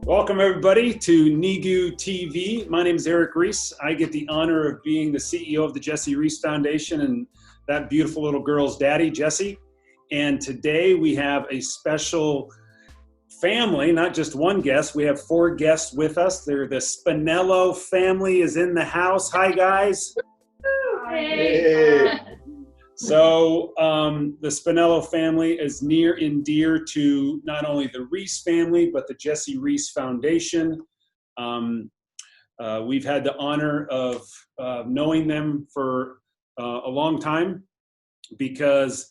Welcome everybody to NEGU TV. My name is Erik Reese. I get the honor of being the CEO of the Jessie Reese Foundation and that beautiful little girl's daddy, Jessie. And today we have a special family, not just one guest. We have 4 guests with us. They're the Spinello family is in the house. Hi guys. Hey. So the Spinello family is near and dear to not only the Reese family, but the Jessie Reese Foundation. We've had the honor of knowing them for a long time because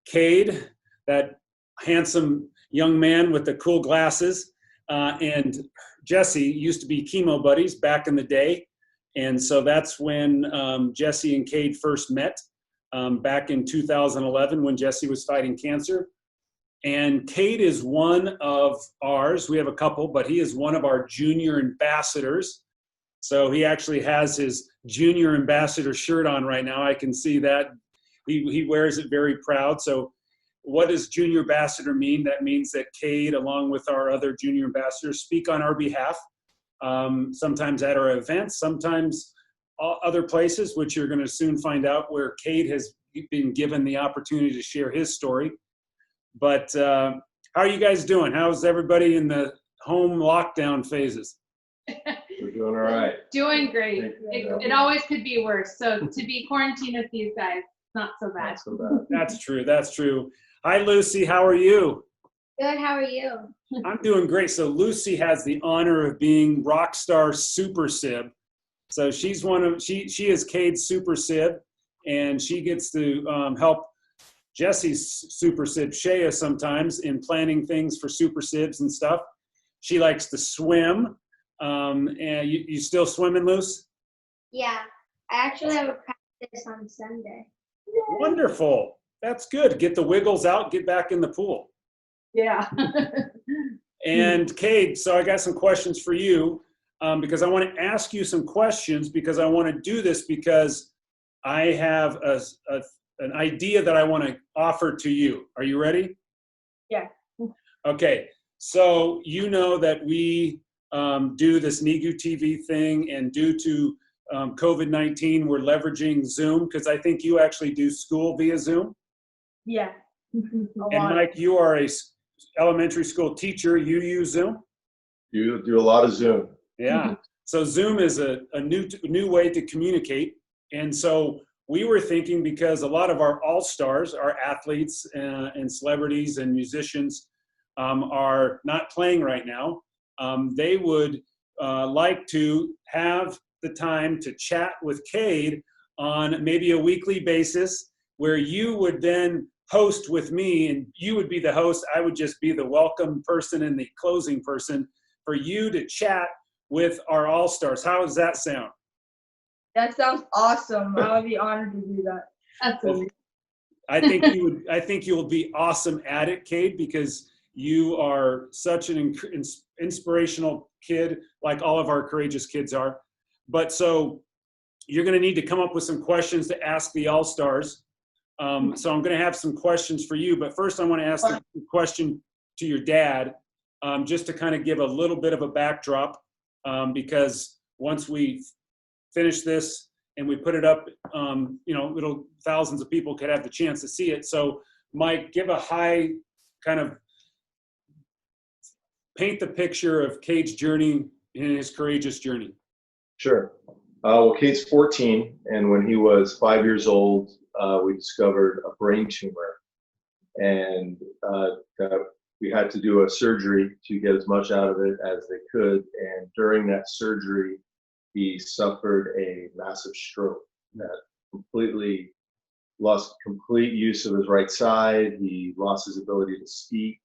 Cade, that handsome young man with the cool glasses, and Jessie used to be chemo buddies back in the day. And so that's when Jessie and Cade first met. Back in 2011 when Jessie was fighting cancer. And Cade is one of ours. We have a couple, but he is one of our junior ambassadors. So he actually has his junior ambassador shirt on right now. I can see that. He wears it very proud. So what does junior ambassador mean? That means that Cade, along with our other junior ambassadors, speak on our behalf, sometimes at our events, sometimes other places, which you're going to soon find out, where Cade has been given the opportunity to share his story. But how are you guys doing? How's everybody in the home lockdown phases? We're doing all right. Doing great. It always could be worse. So to be quarantined with these guys, not so bad. Not so bad. That's true. That's true. Hi, Lucy. How are you? Good, how are you? I'm doing great. So Lucy has the honor of being Rockstar Super Sib. So she's she is Cade's Super Sib, and she gets to help Jessie's Super Sib, Shea, sometimes in planning things for Super Sibs and stuff. She likes to swim. And you still swimming, Luce? Yeah, I actually have a practice on Sunday. Wonderful. That's good. Get the wiggles out, get back in the pool. Yeah. And Cade, so I got some questions for you. Because I want to ask you some questions because I want to do this because I have an idea that I want to offer to you. Are you ready? Yeah. Okay. So you know that we do this NEGU TV thing, and due to COVID-19, we're leveraging Zoom because I think you actually do school via Zoom. Yeah. And Mike, you are a elementary school teacher. You use Zoom? You do a lot of Zoom. Yeah. So Zoom is a new way to communicate. And so we were thinking, because a lot of our all-stars, our athletes and celebrities and musicians are not playing right now, they would like to have the time to chat with Cade on maybe a weekly basis, where you would then host with me, and you would be the host. I would just be the welcome person and the closing person for you to chat with our all-stars. How does that sound? That sounds awesome. I would be honored to do that. Absolutely. I think you'll be awesome at it, Cade, because you are such an inspirational kid, like all of our courageous kids are. But so you're going to need to come up with some questions to ask the all-stars. So I'm going to have some questions for you, but first I want to ask a question to your dad, just to kind of give a little bit of a backdrop. Because once we finish this and we put it up, little thousands of people could have the chance to see it. So Mike, give a high kind of paint the picture of Cade's journey in his courageous journey. Sure. Well, Cade's 14, and when he was 5 years old, we discovered a brain tumor, and we had to do a surgery to get as much out of it as they could. And during that surgery, he suffered a massive stroke that completely lost complete use of his right side. He lost his ability to speak,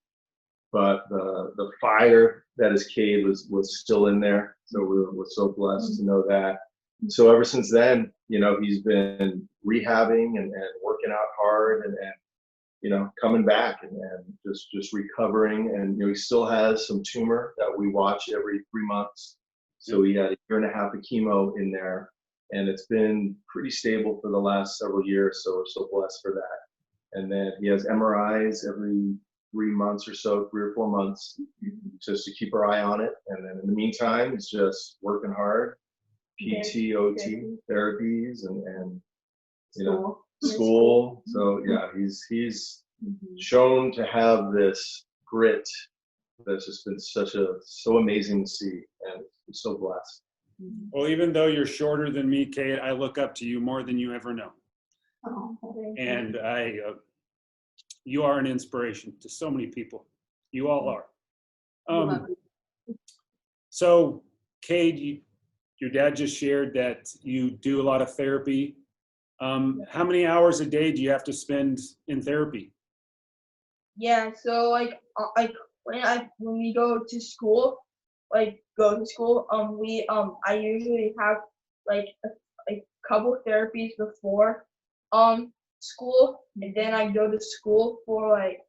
but the fire that is Cade was still in there. So we're so blessed to know that. So ever since then, he's been rehabbing and working out hard and coming back and just recovering. And he still has some tumor that we watch every 3 months. So he had 1.5 years of chemo in there, and it's been pretty stable for the last several years. So we're so blessed for that. And then he has MRIs every 3 months or so, 3 or 4 months, just to keep our eye on it. And then in the meantime, it's just working hard, PT, OT, therapies, and you know, school. So yeah, he's shown to have this grit that's just been so amazing to see, and I'm so blessed. Well, even though you're shorter than me, Cade, I look up to you more than you ever know. And you are an inspiration to so many people. You all are. So, Cade, your dad just shared that you do a lot of therapy. How many hours a day do you have to spend in therapy? Yeah, so like when we go to school, I usually have like a couple therapies before school, and then I go to school for like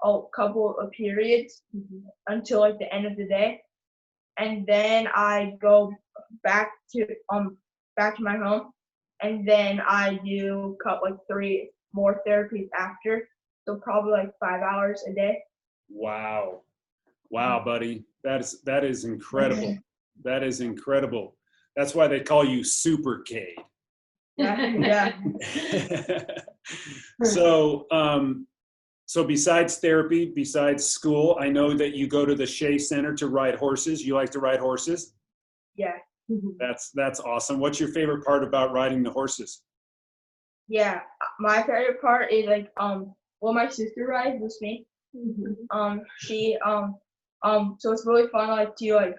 a couple of periods until like the end of the day, and then I go back to my home, and then I do like 3 more therapies after, so probably like 5 hours a day. Wow, buddy, that is incredible. That is incredible. That's why they call you Super Cade. Yeah. So, so besides therapy, besides school, I know that you go to the Shea Center to ride horses. You like to ride horses? Yeah. That's awesome. What's your favorite part about riding the horses? Yeah, my favorite part is like my sister rides with me. She so it's really fun like to like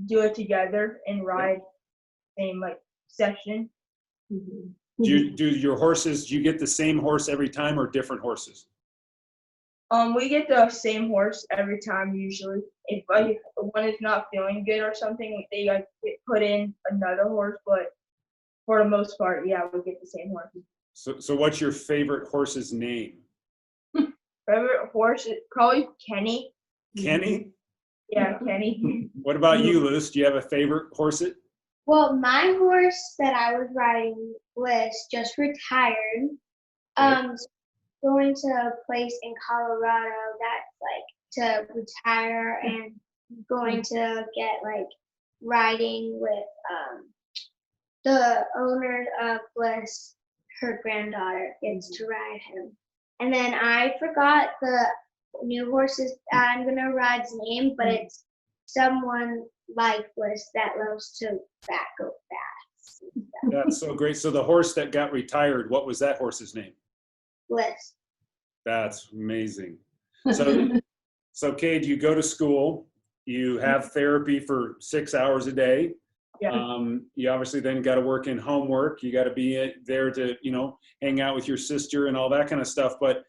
do it together and ride same like section. Do your horses, do you get the same horse every time or different horses? We get the same horse every time usually. If like one is not feeling good or something, they like put in another horse, but for the most part, yeah, we get the same horse. So what's your favorite horse's name? Favorite horse is probably Kenny. Kenny? Yeah, Kenny. What about you, Luce? Do you have a favorite horse? Well, my horse that I was riding was just retired. Going to a place in Colorado that's like to retire and going to get like riding with the owner of Bliss. Her granddaughter gets to ride him. And then I forgot the new horse's I'm gonna ride's name, but it's someone like Bliss that loves to go fast. That's so great. So the horse that got retired, what was that horse's name? Bliss. That's amazing. So Cade, you go to school, you have therapy for 6 hours a day. Yeah. You obviously then got to work in homework. You got to be there to, hang out with your sister and all that kind of stuff. But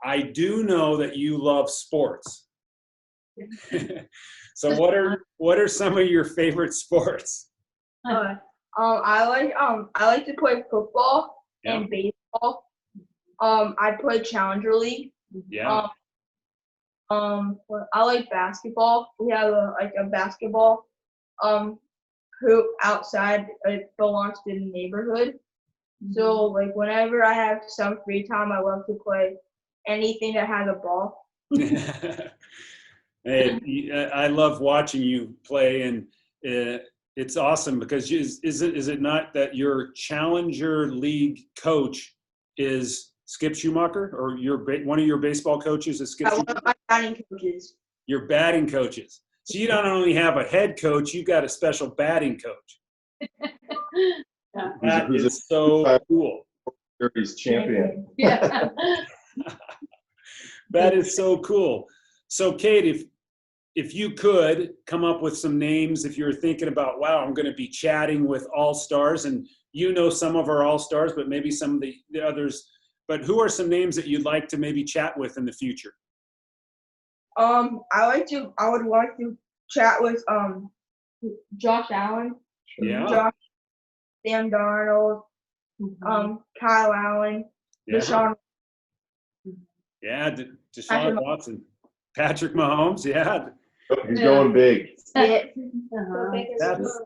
I do know that you love sports. So what are some of your favorite sports? I like to play football and baseball. I play Challenger League. Yeah. I like basketball. We have a basketball hoop outside. It belongs to the neighborhood. So like whenever I have some free time, I love to play anything that has a ball. And I love watching you play, and it's awesome because is it not that your Challenger League coach is Skip Schumacher, or one of your baseball coaches is Skip Schumacher? One of my batting coaches. Your batting coaches. So you don't only have a head coach, you got a special batting coach. That is so cool. Series champion. Yeah. That is so cool. So Cade, if you could come up with some names, if you're thinking about, wow, I'm going to be chatting with all-stars, and some of our all-stars, but maybe some of the others, but who are some names that you'd like to maybe chat with in the future? I would like to chat with Josh Allen. Yeah. Josh, Sam Darnold, Kyle Allen, Yeah. Deshaun. Yeah, Deshaun Watson, Patrick Mahomes. Yeah, He's going big.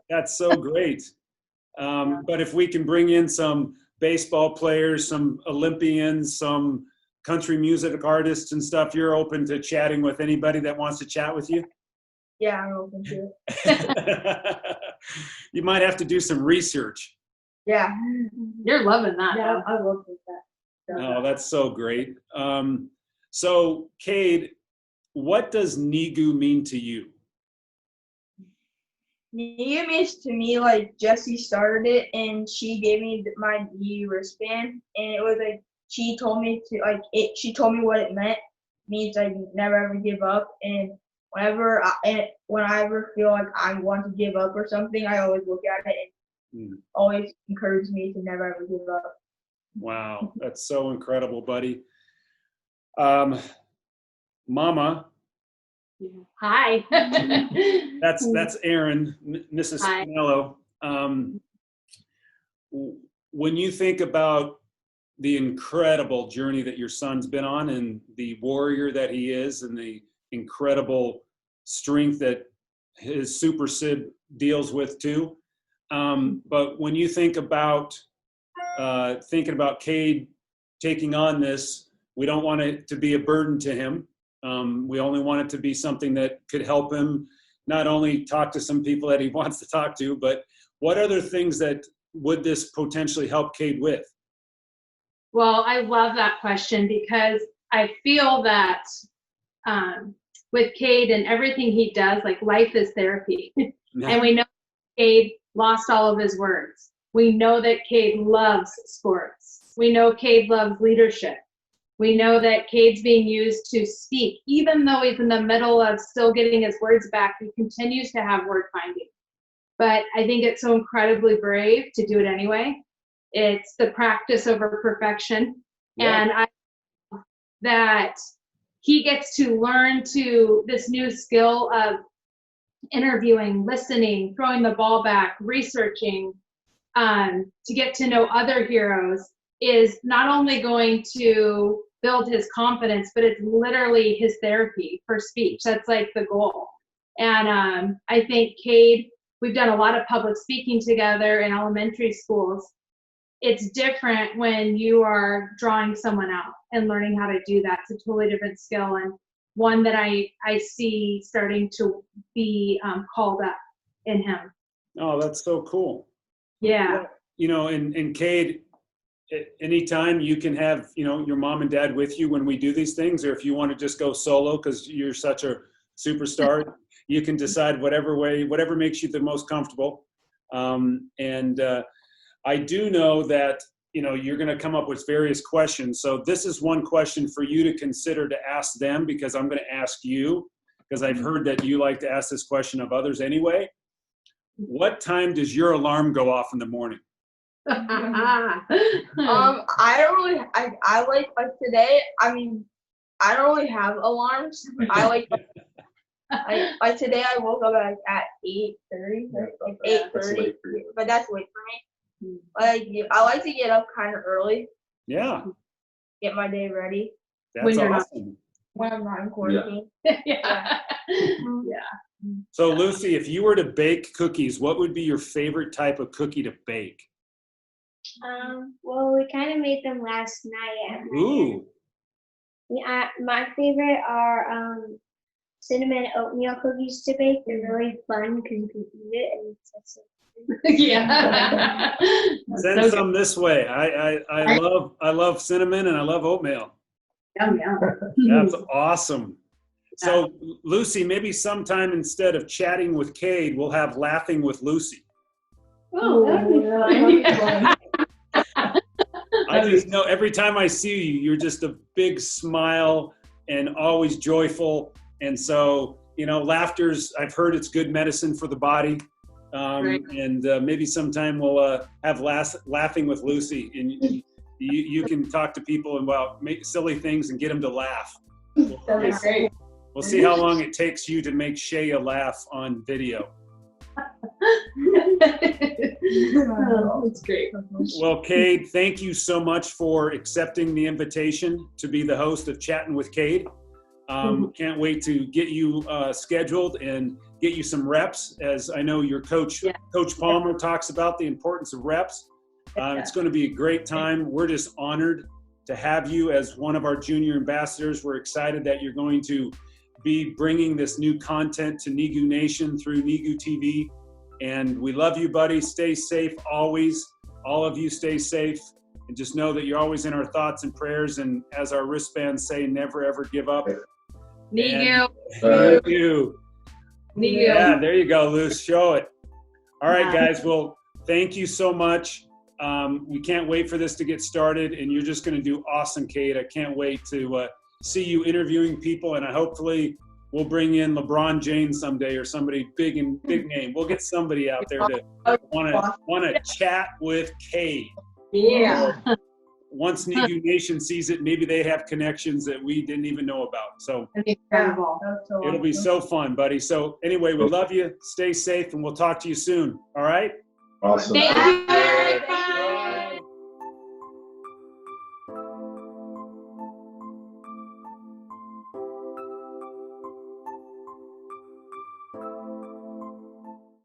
that's so great. But if we can bring in some baseball players, some Olympians, some country music artists and stuff, you're open to chatting with anybody that wants to chat with you? Yeah, I'm open to it. You might have to do some research. Yeah. You're loving that. Yeah, though. I love that. Oh, that's so great. So, Cade, what does NEGU mean to you? NEGU means to me like Jessie started it and she gave me my NEGU wristband, and it was like she told me to like it. She told me what it meant. It means like never ever give up, and whenever I feel like I want to give up or something, I always look at it and always encourage me to never ever give up. Wow, that's so incredible, buddy. Mama, Hi. that's Erin, Mrs. Hi. Spinello. When you think about the incredible journey that your son's been on and the warrior that he is and the incredible strength that his Super Sid deals with too. But when you think about thinking about Cade taking on this, we don't want it to be a burden to him. We only want it to be something that could help him not only talk to some people that he wants to talk to, but what other things that would this potentially help Cade with? Well, I love that question because I feel that with Cade and everything he does, like life is therapy. And we know Cade lost all of his words. We know that Cade loves sports. We know Cade loves leadership. We know that Cade's being used to speak. Even though he's in the middle of still getting his words back, he continues to have word finding. But I think it's so incredibly brave to do it anyway. It's the practice over perfection. Yeah. And I think that he gets to learn to this new skill of interviewing, listening, throwing the ball back, researching, to get to know other heroes is not only going to build his confidence, but it's literally his therapy for speech. That's like the goal. And I think Cade, we've done a lot of public speaking together in elementary schools. It's different when you are drawing someone out and learning how to do that. It's a totally different skill, and one that I see starting to be called up in him. Oh, that's so cool. Yeah. You know, and Cade, anytime you can have, you know, your mom and dad with you when we do these things, or if you want to just go solo because you're such a superstar, you can decide whatever makes you the most comfortable. I do know that, you know, you're going to come up with various questions. So this is one question for you to consider to ask them, because I'm going to ask you, because I've heard that you like to ask this question of others anyway. What time does your alarm go off in the morning? I don't really, I like today, I mean, I don't really have alarms. I like today I woke up at 8:30, like 8:30, but that's late for me. Like, I like to get up kind of early. Yeah. Get my day ready. That's awesome. When I'm not in quarantine. Yeah. So Lucy, if you were to bake cookies, what would be your favorite type of cookie to bake? Well, we kind of made them last night. Ooh. Yeah, my favorite are cinnamon oatmeal cookies to bake. They're really fun because you can eat it and it's so Yeah. Send so some this way. I love cinnamon and I love oatmeal. Yum. That's awesome. So Lucy, maybe sometime instead of chatting with Cade, we'll have laughing with Lucy. Oh, that'd be fun. I just know every time I see you, you're just a big smile and always joyful. And so, you know, laughter's, I've heard it's good medicine for the body. And maybe sometime we'll have laughing with Lucy, and you can talk to people about make silly things and get them to laugh. That'd be great. We'll see how long it takes you to make Shaya laugh on video. That's great. Well, Cade, thank you so much for accepting the invitation to be the host of Chatting with Cade. Can't wait to get you scheduled and get you some reps, as I know your coach, Coach Palmer, talks about the importance of reps. It's going to be a great time. We're just honored to have you as one of our junior ambassadors. We're excited that you're going to be bringing this new content to NEGU Nation through NEGU TV. And we love you, buddy. Stay safe always. All of you stay safe. And just know that you're always in our thoughts and prayers. And as our wristbands say, never, ever give up. NEGU. NEGU. NEGU. Yeah, there you go, Luce. Show it. All right, guys. Well, thank you so much. We can't wait for this to get started. And you're just going to do awesome, Cade. I can't wait to see you interviewing people. And hopefully we'll bring in LeBron James someday or somebody big name. We'll get somebody out there to want to chat with Cade. Yeah. Once NEGU Nation sees it, maybe they have connections that we didn't even know about. So Incredible. it'll be so fun, buddy. So anyway, we love you. Stay safe, and we'll talk to you soon. All right? Awesome. Thank you.